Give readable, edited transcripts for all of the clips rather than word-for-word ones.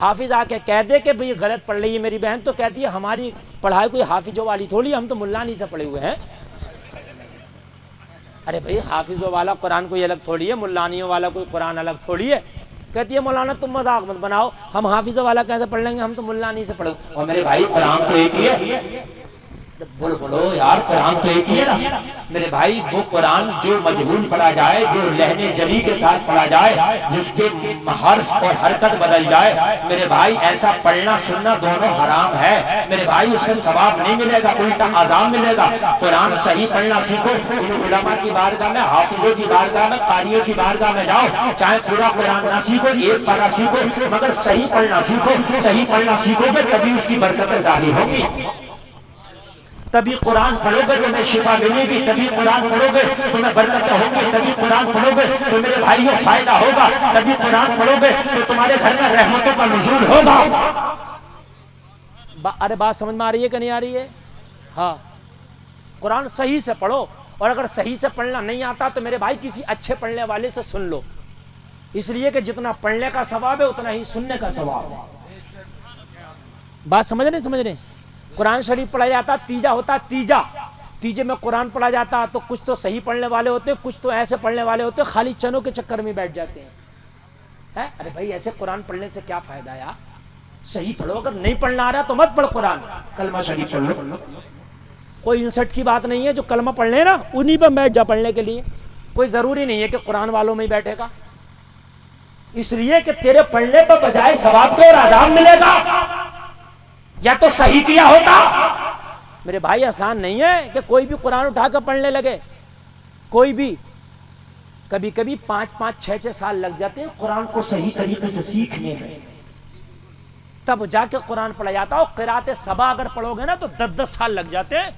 حافظ آ کے کہہ دے کہ بھئی غلط پڑھ رہی ہے میری بہن، تو کہتی ہے ہماری پڑھائی کوئی حافظوں والی تھوڑی، ہم تو ملانی سے پڑھے ہوئے ہیں۔ ارے بھئی حافظوں والا قرآن کوئی الگ تھوڑی ہے، ملانیوں والا کوئی قرآن الگ تھوڑی ہے۔ کہتی ہے مولانا تم مذاق مت بناؤ، ہم حافظوں والا کیسے پڑھ لیں گے، ہم تو ملانی سے پڑھے۔ اور میرے بھائی قرآن تو ایک ہی ہے، بولو یار قرآن تو ایک ہی ہے نا میرے بھائی۔ وہ قرآن جو مجہول پڑھا جائے، جو لہنے جلی کے ساتھ پڑھا جائے، جس کے حرف اور حرکت بدل جائے، میرے بھائی ایسا پڑھنا سننا دونوں حرام ہے میرے بھائی، اس میں ثواب نہیں ملے گا، الٹا عذاب ملے گا۔ قرآن صحیح پڑھنا سیکھو، علماء کی بارگاہ میں، حافظوں کی بارگاہ میں، قاریوں کی بارگاہ میں جاؤ، چاہے پورا قرآن نہ سیکھو، ایک پارہ سیکھو، مگر صحیح پڑھنا سیکھو۔ صحیح پڑھنا سیکھو گے تبھی اس کی برکتیں ظاہر ہوں گی، تبھی قرآن پڑھو گے تمہیں شفا ملے گی، تبھی قرآن پڑھو گے تمہیں برکتیں ہوں گی، تبھی قرآن پڑھو گے تو میرے بھائیوں فائدہ ہوگا، تبھی قرآن پڑھو گے تو تمہارے گھر میں رحمتوں کا نزول ہوگا۔ ارے بات سمجھ میں آ رہی ہے کہ نہیں آ رہی ہے؟ ہاں، قرآن صحیح سے پڑھو، اور اگر صحیح سے پڑھنا نہیں آتا تو میرے بھائی کسی اچھے پڑھنے والے سے سن لو، اس لیے کہ جتنا پڑھنے کا ثواب ہے اتنا ہی سننے کا ثواب ہے۔ بات سمجھ رہے؟ قرآن شریف پڑھا جاتا، تیجا ہوتا، تیجے میں قرآن پڑھا جاتا تو کچھ تو صحیح پڑھنے والے ہوتے، کچھ تو ایسے پڑھنے والے ہوتے خالی چنوں کے چکر میں بیٹھ جاتے ہیں۔ ارے بھائی ایسے قرآن پڑھنے سے کیا فائدہ ہے؟ صحیح پڑھو، اگر نہیں پڑھنا آ رہا تو مت پڑھ قرآن، کلمہ شریف پڑھ لو۔ کوئی انسٹ کی بات نہیں ہے، جو کلمہ پڑھ لے نا انہی پہ بیٹھ جا پڑھنے کے لیے، کوئی ضروری نہیں ہے کہ قرآن والوں میں ہی بیٹھے گا، اس لیے کہ تیرے پڑھنے پر بجائے ثواب کے اور عذاب ملے گا، یا تو صحیح کیا ہوتا۔ میرے بھائی آسان نہیں ہے کہ کوئی بھی قرآن اٹھا کر پڑھنے لگے، کوئی بھی، کبھی کبھی 5 6 سال لگ جاتے ہیں قرآن کو صحیح طریقے سے سیکھنے میں، تب جا کے قرآن پڑھا جاتا ہو۔ قرات سبا اگر پڑھو گے نا تو 10 سال لگ جاتے ہیں،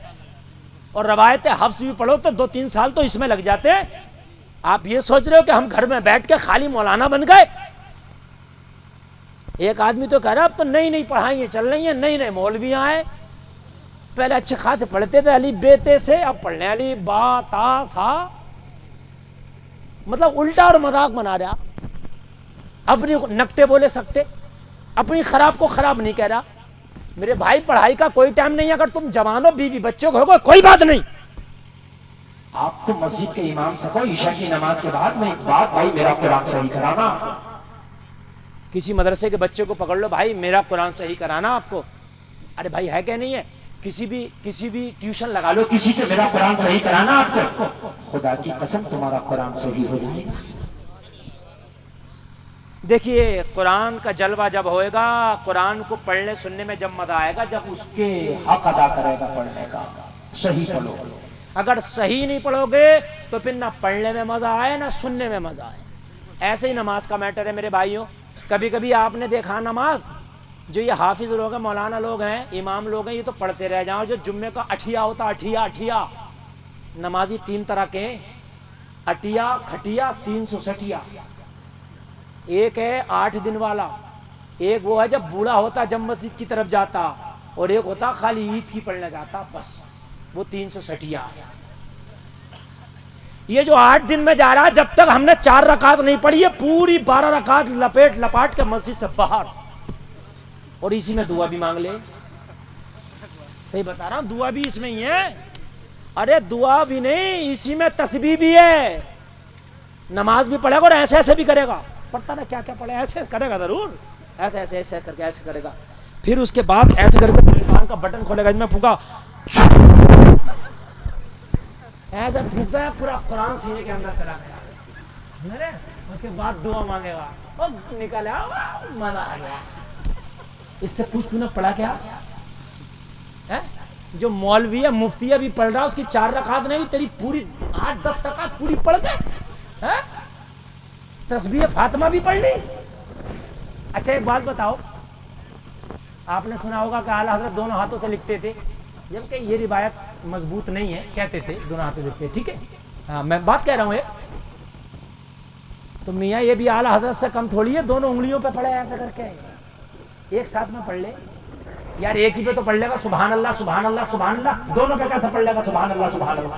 اور روایت حفظ بھی پڑھو تو 2 3 سال تو اس میں لگ جاتے ہیں۔ آپ یہ سوچ رہے ہو کہ ہم گھر میں بیٹھ کے خالی مولانا بن گئے؟ ایک آدمی تو کہہ رہا اب تو نئی پڑھائیں چل رہی ہیں، نئی مولویاں آئے، پہلے اچھے خاصے پڑھتے تھے علی بے تے سے، اب پڑھنے علی با تا سا، مطلب الٹا اور مذاق بنا رہا، اپنی نکتے بولے سکتے، اپنی خراب کو خراب نہیں کہہ رہا۔ میرے بھائی پڑھائی کا کوئی ٹائم نہیں، اگر تم جوان ہو، بیوی بچوں کو کوئی بات نہیں، آپ تو مسجد کے امام سے کہو عشاء کی نماز کے بعد میں ایک بات بھائی میرا قرآن صحیح کرانا، کسی مدرسے کے بچے کو پکڑ لو بھائی میرا قرآن صحیح کرانا آپ کو، ارے بھائی ہے کہ نہیں ہے؟ کسی بھی ٹیوشن لگا لو کسی سے، میرا قرآن صحیح کرانا آپ کو، خدا کی قسم تمہارا قرآن صحیح ہو جائے گا۔ دیکھیے قرآن کا جلوہ جب ہوئے گا، قرآن کو پڑھنے سننے میں جب مزہ آئے گا جب اس کے حق ادا کرے گا پڑھنے کا، صحیح پڑھو۔ اگر صحیح نہیں پڑھو گے تو پھر نہ پڑھنے میں مزہ آئے نہ سننے میں مزہ آئے۔ ایسے ہی نماز کا میٹر ہے میرے بھائیوں، کبھی کبھی آپ نے دیکھا نماز، جو یہ حافظ لوگ ہیں، مولانا لوگ ہیں، امام لوگ ہیں، یہ تو پڑھتے رہ جاؤ، جو جمعے کا اٹھیا ہوتا، اٹھیا نمازی 3 طرح کے، اٹھیا کھٹیا 360، ایک ہے 8 دن والا، ایک وہ ہے جب بوڑھا ہوتا جب مسجد کی طرف جاتا، اور ایک ہوتا خالی عید کی پڑھنے جاتا، بس وہ 360۔ یہ جو 8 دن میں جا رہا ہے، جب تک ہم نے 4 رکعت نہیں پڑھی ہے، پوری 12 رکعت لپاٹ کے مسجد سے باہر، اور اسی میں دعا بھی مانگ لے۔ صحیح بتا رہا ہوں، دعا بھی اس میں ہی ہے، ارے دعا بھی نہیں، اسی میں تسبیح بھی ہے۔ نماز بھی پڑھے گا اور ایسے ایسے بھی کرے گا، پڑھتا نا کیا پڑھے، ایسے کرے گا ضرور، ایسے کر کے ایسے کرے گا، پھر اس کے بعد ایسے کر کے کان کا بٹن کھولے گا، اس میں پھونکا، ایسے پھونکتا ہے پورا قرآن سینے کے اندر چلا گیا، اس کے بعد دعا مانگے گا، نکلا مزہ آ گیا۔ اس سے پوچھ تو نے پڑھا کیا؟ جو مولوی ہے مفتی ہے بھی پڑھ رہا، اس کی 4 رکعت نہیں، تیری پوری 8 10 رکعت پوری پڑھ گئے، تسبیح فاطمہ بھی پڑھ لی۔ اچھا ایک بات بتاؤ، آپ نے سنا ہوگا کہ اعلیٰ حضرت دونوں ہاتھوں سے لکھتے تھے، جبکہ یہ روایت مضبوط نہیں ہے، کہتے تھے دونوں ہاتھوں سے لکھتے، ٹھیک ہے، ہاں میں بات کہہ رہا ہوں تو میاں یہ بھی اعلیٰ حضرت سے کم تھوڑی ہے، دونوں انگلیوں پہ پڑھے ایسا کر کے، ایک ساتھ میں پڑھ لے یار، ایک ہی پہ تو پڑھ لے گا سبحان اللہ سبحان اللہ سبحان اللہ، دونوں پہ کیسے پڑھ لے گا سبحان اللہ سبحان اللہ؟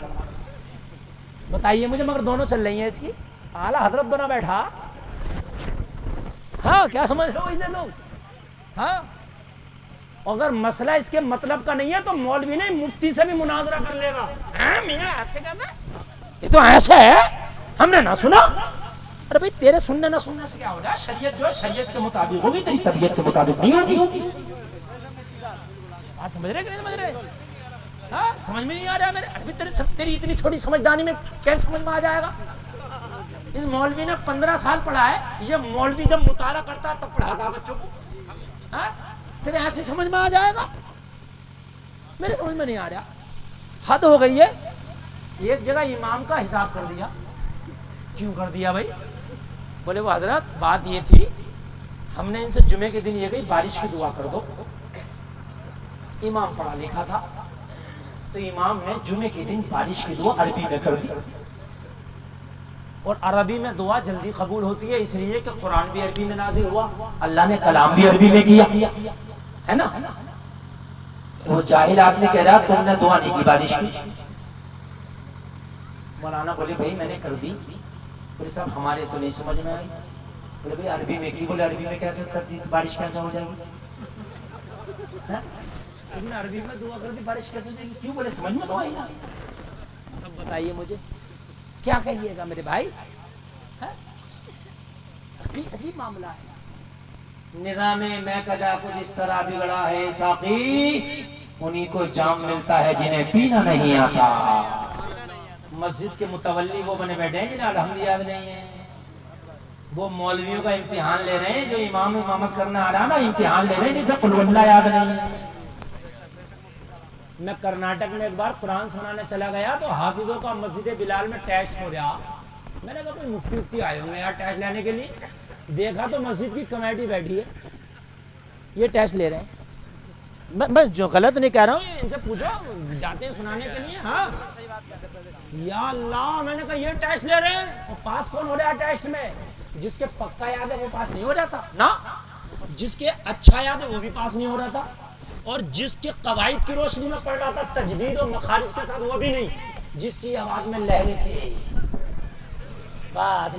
بتائیے مجھے، مگر دونوں چل رہی ہیں اس کی، اعلیٰ حضرت بنا بیٹھا، ہاں کیا سمجھ رہے ہو اسے لوگ؟ ہاں اگر مسئلہ اس کے مطلب کا نہیں ہے تو مولوی نہیں مفتی سے بھی مناظرہ کر لے گا. میاں ایسے کہتا ہے, یہ تو ایسا ہے ہم نے نہ سنا. ارے بھائی تیرے سننے نہ سننے سے کیا ہو رہا ہے؟ شریعت جو ہے شریعت کے مطابق ہوگی, تیری طبیعت کے مطابق نہیں ہوگی. بات سمجھ رہے کہ نہیں سمجھ رہے؟ ہاں سمجھ میں نہیں آ رہا میرے. ارے تیری اتنی چھوٹی سمجھدانی میں کیسے سمجھ میں آ جائے گا؟ اس مولوی نے 15 سال پڑھا ہے. یہ مولوی جب مطالعہ کرتا ہے تب پڑھاتا ہے بچوں کو. ہاں تیرے ایسے سمجھ میں آ جائے گا؟ میرے سمجھ میں نہیں آ رہا. حد ہو گئی ہے. ایک جگہ امام کا حساب کر دیا. کیوں کر دیا بھائی؟ بولے وہ حضرت بات یہ تھی, ہم نے ان سے جمعے کے دن یہ کہی بارش کی دعا کر دو. امام پڑھا لکھا تھا تو امام نے جمعے کے دن بارش کی دعا عربی میں کر دی. اور عربی میں دعا جلدی قبول ہوتی ہے اس لیے کہ قرآن بھی عربی میں نازل ہوا, اللہ نے کلام بھی عربی میں کیا ہے نا. تو جاہل آدمی کہہ رہا تم نے دعا نہیں کی بارش کی. مولانا بولے بھائی میں نے کر دی. بولے صاحب ہمارے تو نہیں سمجھ میں آئی. بولے بھائی عربی میں کی. بولے عربی میں کیسے کر دی, بارش کیسے ہو جائے گی؟ تم نے عربی میں دعا کر دی بارش کیسے ہو جائے گی؟ کیوں؟ بولے سمجھ میں تو آئی نا. اب بتائیے مجھے کیا کہیے گا میرے بھائی؟ عجیب معاملہ ہے. نظام میں کدا کچھ اس طرح بگڑا ہے ساقی, انہی کو جام ملتا ہے جنہیں پینا نہیں آتا. مسجد کے متولی وہ بنے بیٹھے ہیں جنہیں الحمد یاد نہیں ہے. وہ مولویوں کا امتحان لے رہے ہیں جو امام امامت کرنا آ رہا نا, امتحان لے رہے ہیں جسے قل اللہ یاد نہیں ہے. میں کرناٹک میں ایک بار قرآن سنانے چلا گیا تو حافظوں کا مسجد بلال میں ٹیسٹ ہو رہا. میں نے کہا کوئی مفتی افتی آئے ہوں گے یار ٹیسٹ لینے کے لیے. دیکھا تو مسجد کی کمیٹی بیٹھی ہے, یہ ٹیسٹ لے رہے ہیں. میں جو غلط نہیں کہہ رہا ہوں, ان سے پوچھو جاتے ہیں سنانے کے لیے. ہاں یا اللہ, میں نے کہا یہ ٹیسٹ لے رہے ہیں. اور پاس کون ہو رہا ہے ٹیسٹ میں؟ جس کے پکا یاد ہے وہ پاس نہیں ہو جاتا نا, جس کے اچھا یاد ہے وہ بھی پاس نہیں ہو رہا تھا, اور جس کے قواعد کی روشنی میں پڑھ رہا تھا تجوید اور مخارج کے ساتھ وہ بھی نہیں, جس کی آواز میں لہریں تھے. بس